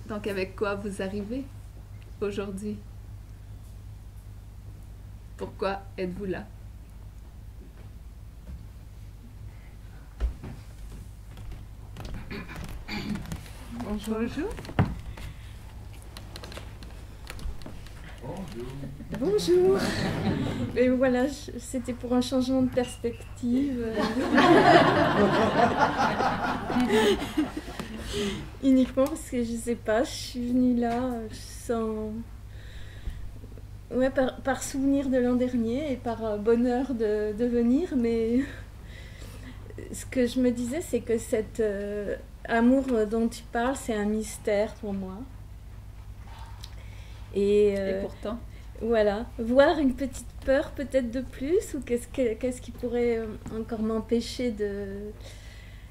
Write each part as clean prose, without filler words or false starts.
Donc, avec quoi vous arrivez aujourd'hui? Pourquoi êtes-vous là? Bonjour. Bonjour. Bonjour. Et voilà, c'était pour un changement de perspective. Uniquement parce que je sais pas, je suis venue là sans... Ouais, par souvenir de l'an dernier et par bonheur de venir, mais ce que je me disais, c'est que cet amour dont tu parles, c'est un mystère pour moi. Et pourtant? Voilà, voir une petite peur peut-être de plus, ou qu'est-ce qui pourrait encore m'empêcher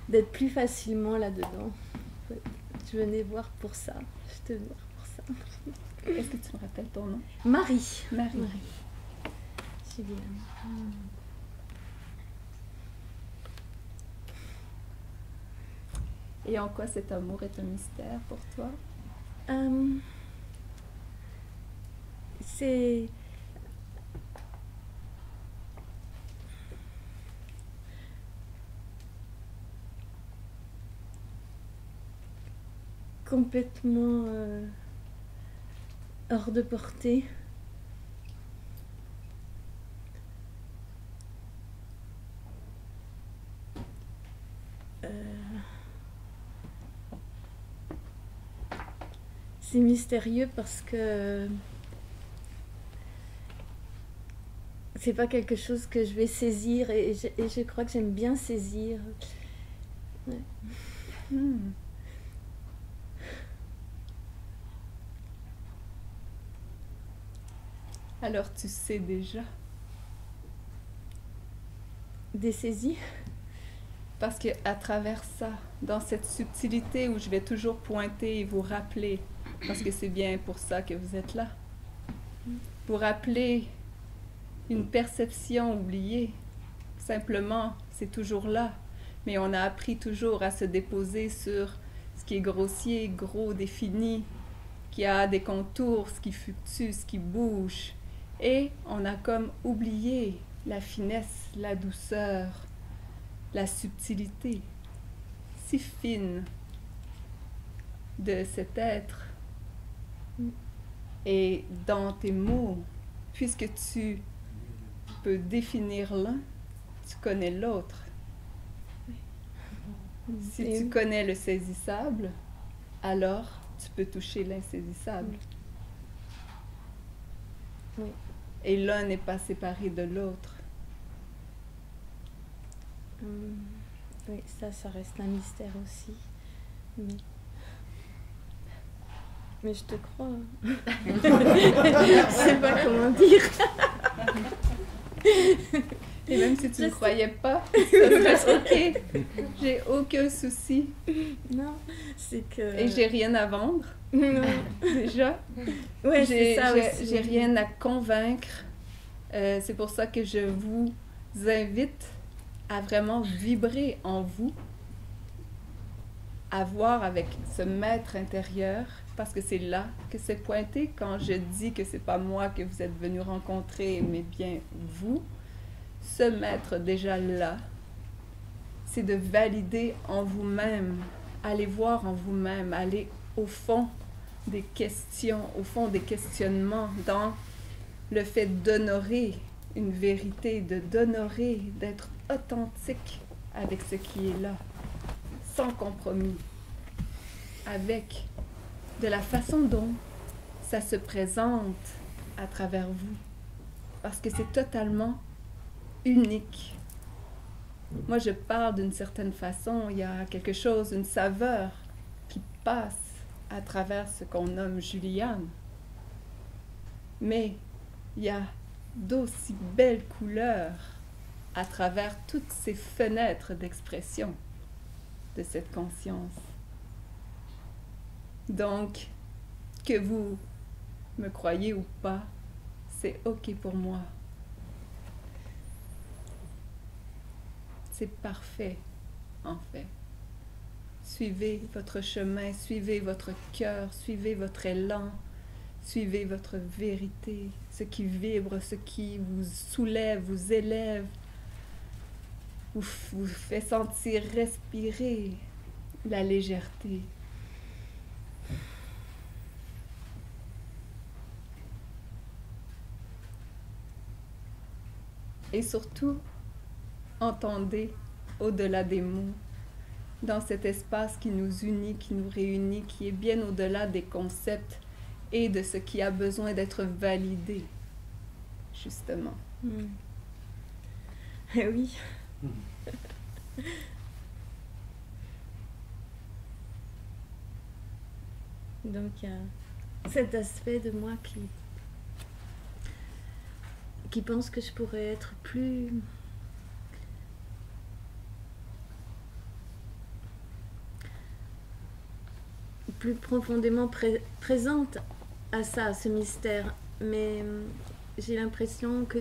d'être plus facilement là-dedans. Je venais voir pour ça, je te voir pour ça. Est-ce que tu me rappelles ton nom? Marie. Marie. Julien. Et en quoi cet amour est un mystère pour toi? C'est... complètement hors de portée. C'est mystérieux parce que c'est pas quelque chose que je vais saisir, et je crois que j'aime bien saisir. Ouais. Alors tu sais déjà. Des saisies? Parce que à travers ça, dans cette subtilité où je vais toujours pointer et vous rappeler, parce que c'est bien pour ça que vous êtes là, vous rappeler une perception oubliée. Simplement, c'est toujours là, mais on a appris toujours à se déposer sur ce qui est grossier, gros, défini, qui a des contours, ce qui fluctue, ce qui bouge. Et on a comme oublié la finesse, la douceur, la subtilité si fine de cet être. Et dans tes mots, puisque tu peux définir l'un, tu connais l'autre. Si tu connais le saisissable, alors tu peux toucher l'insaisissable. Oui. Et l'un n'est pas séparé de l'autre. Oui, ça reste un mystère aussi. Mais je te crois. Je sais pas comment dire. Et même si tu ne croyais pas, ça serait ok. J'ai aucun souci. Non, c'est que... Et j'ai rien à vendre. Non. Déjà. Ouais, c'est ça aussi. J'ai rien à convaincre. C'est pour ça que je vous invite à vraiment vibrer en vous, à voir avec ce maître intérieur, parce que c'est là que c'est pointé quand je dis que c'est pas moi que vous êtes venu rencontrer, mais bien vous. Ce maître déjà là, c'est de valider en vous-même, aller voir en vous-même, aller au fond des questions, au fond des questionnements, dans le fait d'honorer une vérité, d'honorer, d'être authentique avec ce qui est là, sans compromis, avec de la façon dont ça se présente à travers vous. parce que c'est totalement unique. Moi, je parle d'une certaine façon, il y a quelque chose, une saveur qui passe à travers ce qu'on nomme Juliane. Mais il y a d'aussi belles couleurs à travers toutes ces fenêtres d'expression de cette conscience. Donc, que vous me croyez ou pas, c'est OK pour moi. C'est parfait, en fait. Suivez votre chemin, suivez votre cœur, suivez votre élan, suivez votre vérité, ce qui vibre, ce qui vous soulève, vous élève, vous fait sentir respirer la légèreté. Et surtout, entendez au-delà des mots, dans cet espace qui nous unit, qui nous réunit, qui est bien au-delà des concepts et de ce qui a besoin d'être validé, justement. Eh oui. Donc, il y a cet aspect de moi qui pense que je pourrais être plus profondément présente à ça, à ce mystère. Mais j'ai l'impression que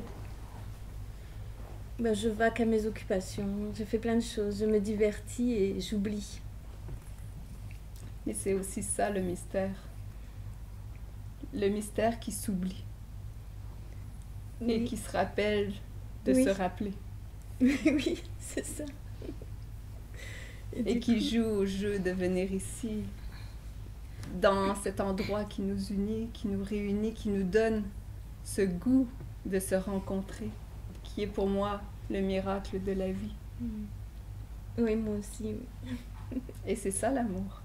je vaque à mes occupations, je fais plein de choses, je me divertis et j'oublie. Mais c'est aussi ça le mystère. Le mystère qui s'oublie. Oui. Et qui se rappelle de se rappeler. Oui, c'est ça. Et qui joue au jeu de venir ici, dans cet endroit qui nous unit, qui nous réunit, qui nous donne ce goût de se rencontrer, qui est pour moi le miracle de la vie. Oui, moi aussi. Et c'est ça l'amour.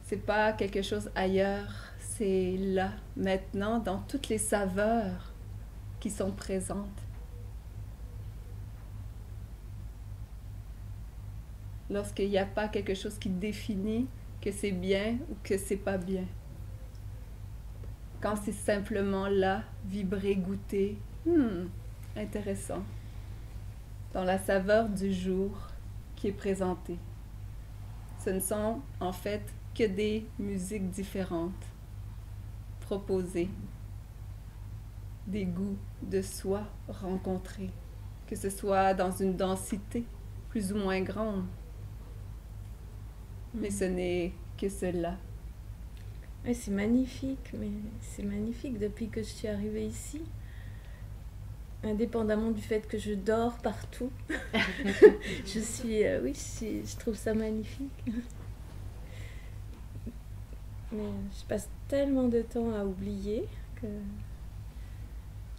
C'est pas quelque chose ailleurs, c'est là, maintenant, dans toutes les saveurs qui sont présentes. Lorsqu'il n'y a pas quelque chose qui définit que c'est bien ou que c'est pas bien. Quand c'est simplement là, vibrer, goûter, intéressant. Dans la saveur du jour qui est présentée. Ce ne sont en fait que des musiques différentes, proposées, des goûts de soi rencontrés, que ce soit dans une densité plus ou moins grande. Mais ce n'est que cela. Ouais, c'est magnifique, mais c'est magnifique depuis que je suis arrivée ici. Indépendamment du fait que je dors partout, je trouve ça magnifique. Mais je passe tellement de temps à oublier que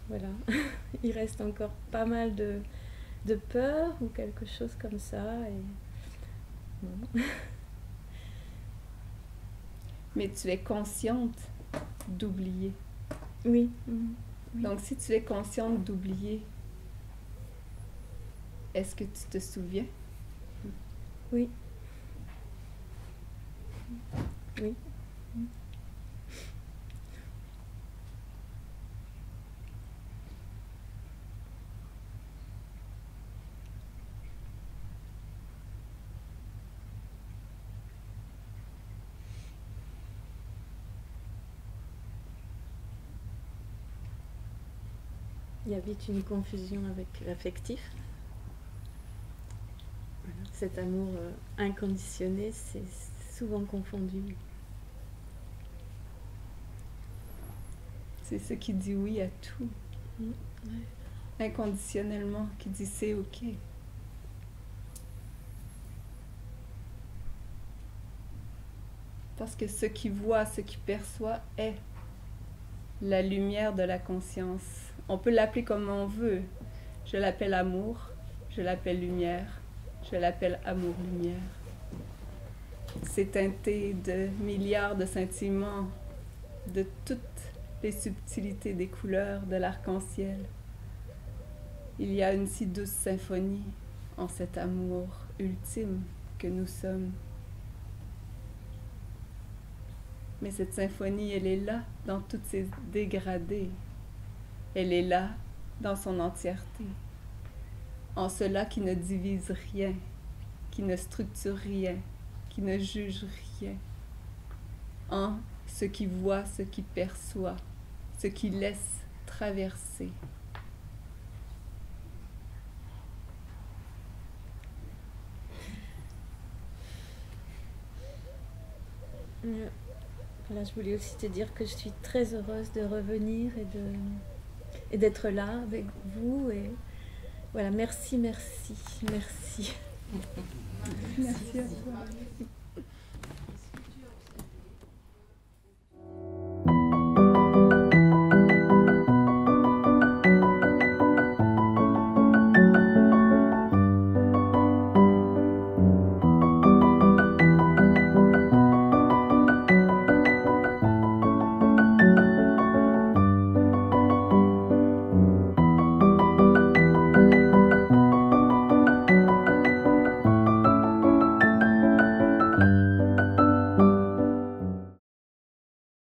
voilà, il reste encore pas mal de peur ou quelque chose comme ça. Et... bon. Mais tu es consciente d'oublier. Oui. Oui. Donc, si tu es consciente d'oublier, est-ce que tu te souviens? Oui. Oui. Il y a vite une confusion avec l'affectif. Cet amour inconditionné, c'est souvent confondu. C'est ce qui dit oui à tout. Ouais. Inconditionnellement, qui dit c'est OK. Parce que ce qui voit, ce qui perçoit est la lumière de la conscience. On peut l'appeler comme on veut. Je l'appelle amour, je l'appelle lumière, je l'appelle amour-lumière. C'est teinté de milliards de sentiments, de toutes les subtilités des couleurs de l'arc-en-ciel. Il y a une si douce symphonie en cet amour ultime que nous sommes. Mais cette symphonie, elle est là dans toutes ses dégradés. Elle est là dans son entièreté. En cela qui ne divise rien, qui ne structure rien, qui ne juge rien. En ce qui voit, ce qui perçoit, ce qui laisse traverser. Voilà, je voulais aussi te dire que je suis très heureuse de revenir et d'être là avec vous. Et voilà, merci. Merci à toi.